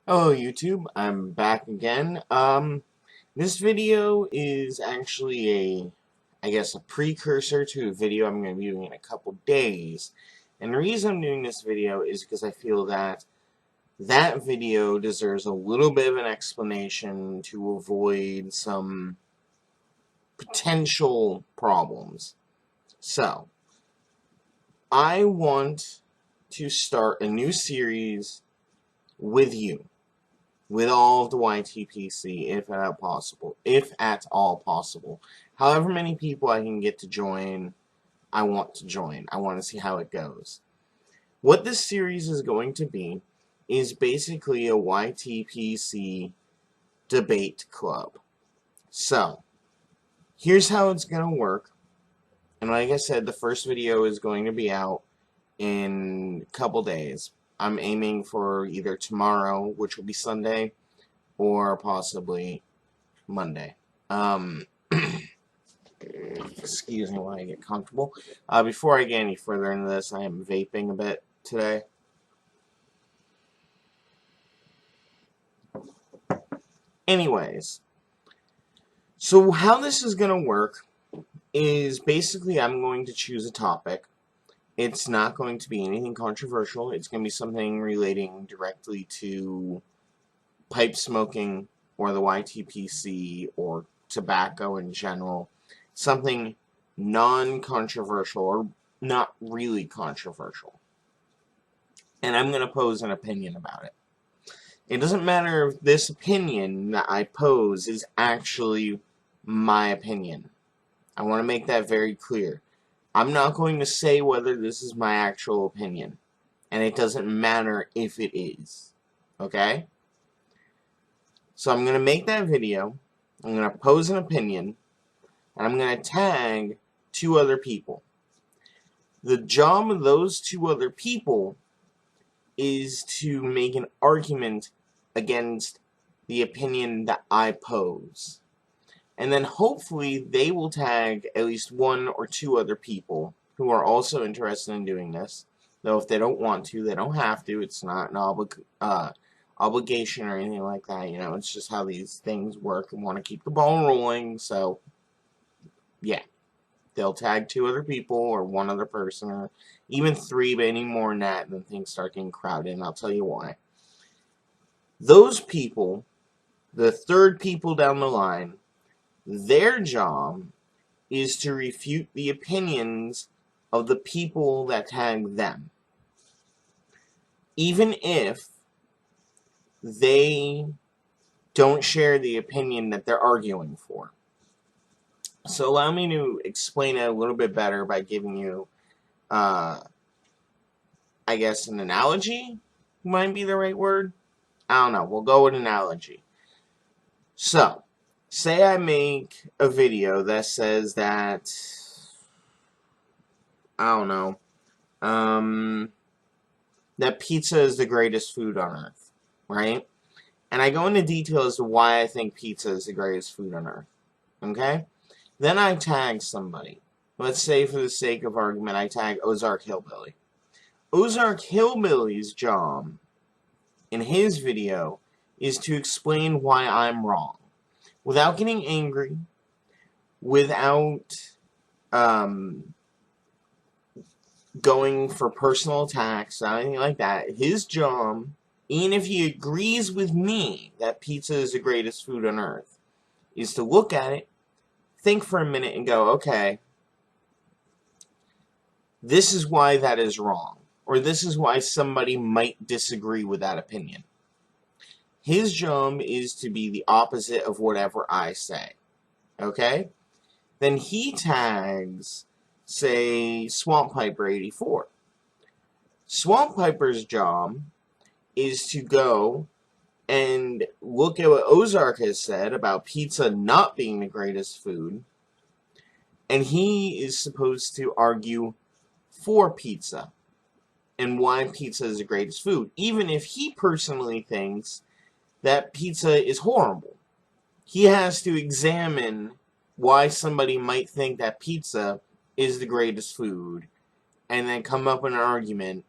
Hello YouTube, I'm back again. This video is actually I guess a precursor to a video I'm going to be doing in a couple days. And the reason I'm doing this video is because I feel that that video deserves a little bit of an explanation to avoid some potential problems. So, I want to start a new series with you. With all of the YTPC, if at all possible. However many people I can get to join, I want to join. I want to see how it goes. What this series is going to be is basically a YTPC debate club. So, here's how it's going to work. And like I said, the first video is going to be out in a couple days. I'm aiming for either tomorrow, which will be Sunday, or possibly Monday. Excuse me while I get comfortable. Before I get any further into this, I am vaping a bit today. Anyways, so how this is going to work is basically I'm going to choose a topic. It's not going to be anything controversial. It's going to be something relating directly to pipe smoking or the YTPC or tobacco in general. Something non-controversial or not really controversial. And I'm going to pose an opinion about it. It doesn't matter if this opinion that I pose is actually my opinion. I want to make that very clear. I'm not going to say whether this is my actual opinion. And it doesn't matter if it is. Okay? So I'm going to make that video. I'm going to pose an opinion. And I'm going to tag 2 other people. The job of those 2 other people is to make an argument against the opinion that I pose. And then hopefully they will tag at least 1 or 2 other people who are also interested in doing this. Though if they don't want to, they don't have to. It's not an obligation or anything like that. You know, it's just how these things work and want to keep the ball rolling. So, yeah. They'll tag 2 other people or 1 other person or even 3, but any more than that, then things start getting crowded, and I'll tell you why. Those people, the 3rd people down the line, their job is to refute the opinions of the people that tag them. Even if they don't share the opinion that they're arguing for. So allow me to explain it a little bit better by giving you, I guess, an analogy might be the right word. I don't know. We'll go with analogy. So, say I make a video that says that, I don't know, that pizza is the greatest food on earth, right? And I go into detail as to why I think pizza is the greatest food on earth, okay? Then I tag somebody. Let's say for the sake of argument, I tag Ozark Hillbilly. Ozark Hillbilly's job in his video is to explain why I'm wrong. Without getting angry, without going for personal attacks, or anything like that. His job, even if he agrees with me that pizza is the greatest food on earth, is to look at it, think for a minute and go, okay, this is why that is wrong. Or this is why somebody might disagree with that opinion. His job is to be the opposite of whatever I say. Okay? Then he tags, say, Swamp Piper 84. Swamp Piper's job is to go and look at what Ozark has said about pizza not being the greatest food, and he is supposed to argue for pizza and why pizza is the greatest food, even if he personally thinks that pizza is horrible. He has to examine why somebody might think that pizza is the greatest food and then come up with an argument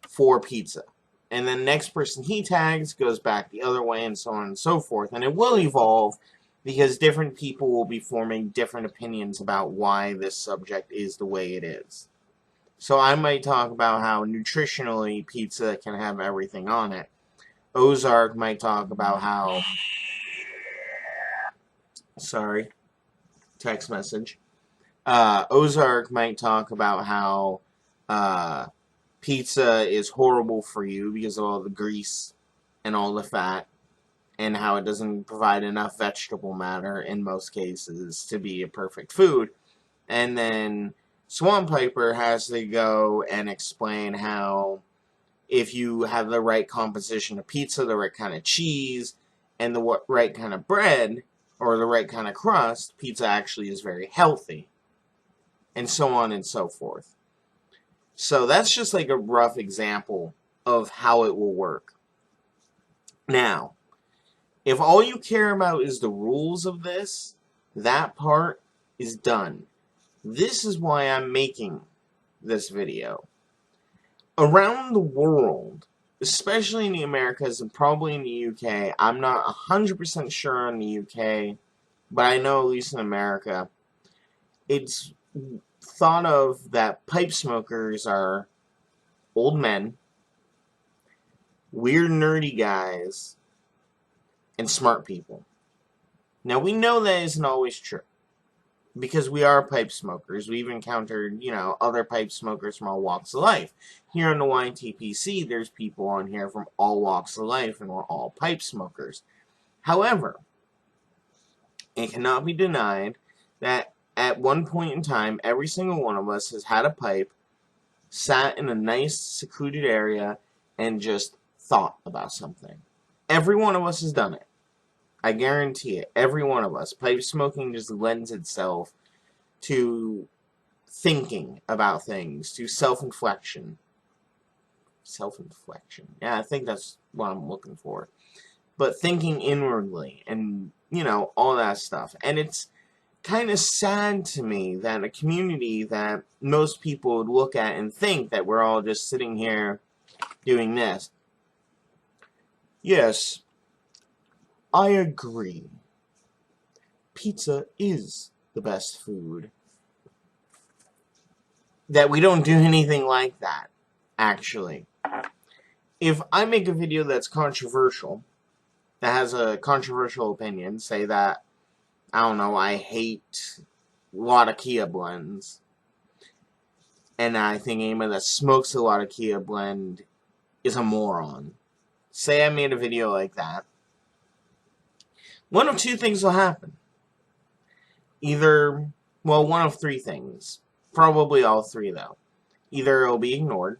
for pizza. And then the next person he tags goes back the other way, and so on and so forth. And it will evolve because different people will be forming different opinions about why this subject is the way it is. So I might talk about how nutritionally pizza can have everything on it. Ozark might talk about how... Sorry. Text message. Ozark might talk about how pizza is horrible for you because of all the grease and all the fat, and how it doesn't provide enough vegetable matter in most cases to be a perfect food. And then Swamp Piper has to go and explain how if you have the right composition of pizza, the right kind of cheese, and the right kind of bread, or the right kind of crust, pizza actually is very healthy. And so on and so forth. So that's just like a rough example of how it will work. Now, if all you care about is the rules of this, that part is done. This is why I'm making this video. Around the world, especially in the Americas and probably in the UK, I'm not 100% sure in the UK, but I know at least in America, it's thought of that pipe smokers are old men, weird nerdy guys, and smart people. Now we know that isn't always true, because we are pipe smokers. We've encountered, other pipe smokers from all walks of life. Here on the YTPC, there's people on here from all walks of life, and we're all pipe smokers. However, it cannot be denied that at one point in time, every single one of us has had a pipe, sat in a nice, secluded area, and just thought about something. Every one of us has done it. I guarantee it. Every one of us. Pipe smoking just lends itself to thinking about things, to self-inflection. Self-inflection. Yeah, I think that's what I'm looking for. But thinking inwardly and, all that stuff. And it's kind of sad to me that a community that most people would look at and think that we're all just sitting here doing this. Yes, I agree. Pizza is the best food. That we don't do anything like that, actually. If I make a video that's controversial, that has a controversial opinion, say that, I don't know, I hate Kia blends, and I think anyone that smokes a Kia blend is a moron. Say I made a video like that. One of two things will happen. Either, well, one of three things. Probably all three, though. Either it'll be ignored,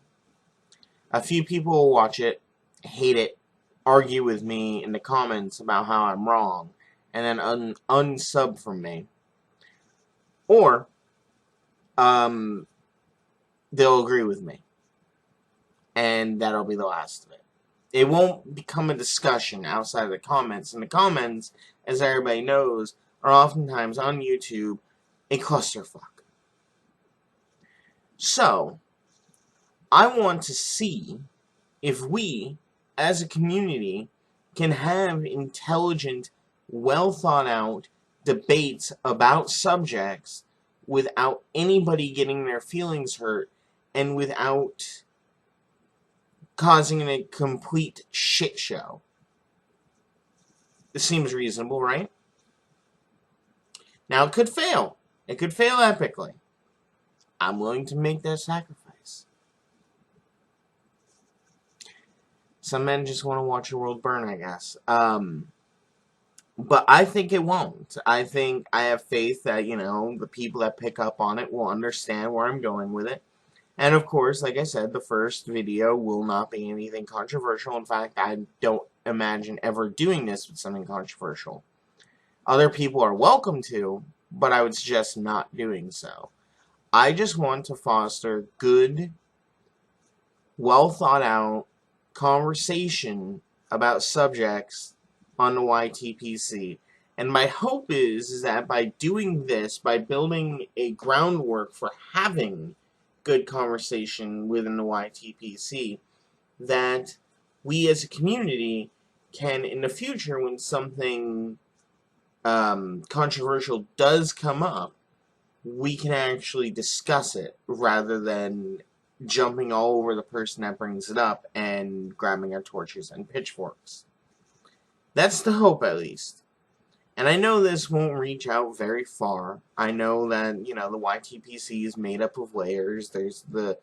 a few people will watch it, hate it, argue with me in the comments about how I'm wrong, and then unsub from me. Or, they'll agree with me. And that'll be the last of it. It won't become a discussion outside of the comments. And the comments, as everybody knows, are oftentimes on YouTube a clusterfuck. So, I want to see if we, as a community, can have intelligent, well thought out debates about subjects without anybody getting their feelings hurt and without causing a complete shit show. This seems reasonable, right? Now, it could fail. It could fail epically. I'm willing to make that sacrifice. Some men just want to watch the world burn, I guess. But I think it won't. I have faith that, the people that pick up on it will understand where I'm going with it. And of course, like I said, the first video will not be anything controversial. In fact, I don't imagine ever doing this with something controversial. Other people are welcome to, but I would suggest not doing so. I just want to foster good, well thought out conversation about subjects on the YTPC. And my hope is that by doing this, by building a groundwork for having good conversation within the YTPC, that we as a community can, in the future, when something controversial does come up, we can actually discuss it rather than jumping all over the person that brings it up and grabbing our torches and pitchforks. That's the hope, at least. And I know this won't reach out very far. I know that, the YTPC is made up of layers. There's the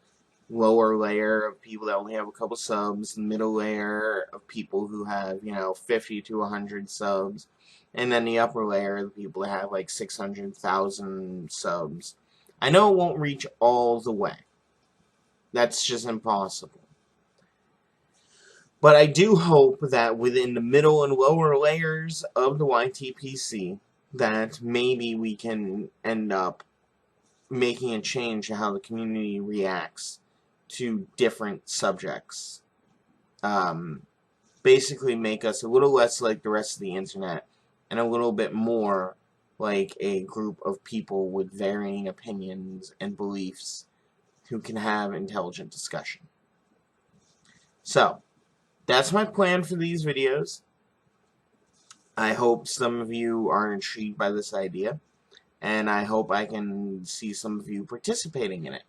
lower layer of people that only have a couple subs, the middle layer of people who have, 50 to 100 subs, and then the upper layer of the people that have like 600,000 subs. I know it won't reach all the way. That's just impossible. But I do hope that within the middle and lower layers of the YTPC, that maybe we can end up making a change in how the community reacts to different subjects. Basically make us a little less like the rest of the internet and a little bit more like a group of people with varying opinions and beliefs who can have intelligent discussion. So, that's my plan for these videos. I hope some of you are intrigued by this idea, and I hope I can see some of you participating in it.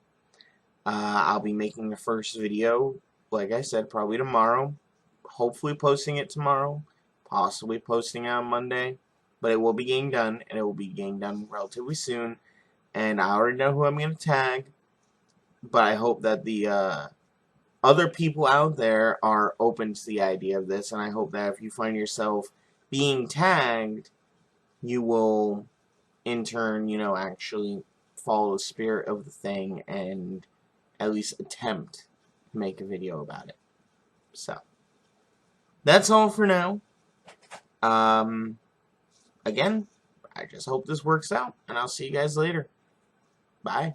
I'll be making the first video, like I said, probably tomorrow. Hopefully posting it tomorrow, possibly posting it on Monday, but it will be getting done, and it will be getting done relatively soon. And I already know who I'm going to tag, but I hope that the other people out there are open to the idea of this, and I hope that if you find yourself being tagged, you will, in turn, actually follow the spirit of the thing and at least attempt to make a video about it. So, that's all for now. Again, I just hope this works out, and I'll see you guys later. Bye.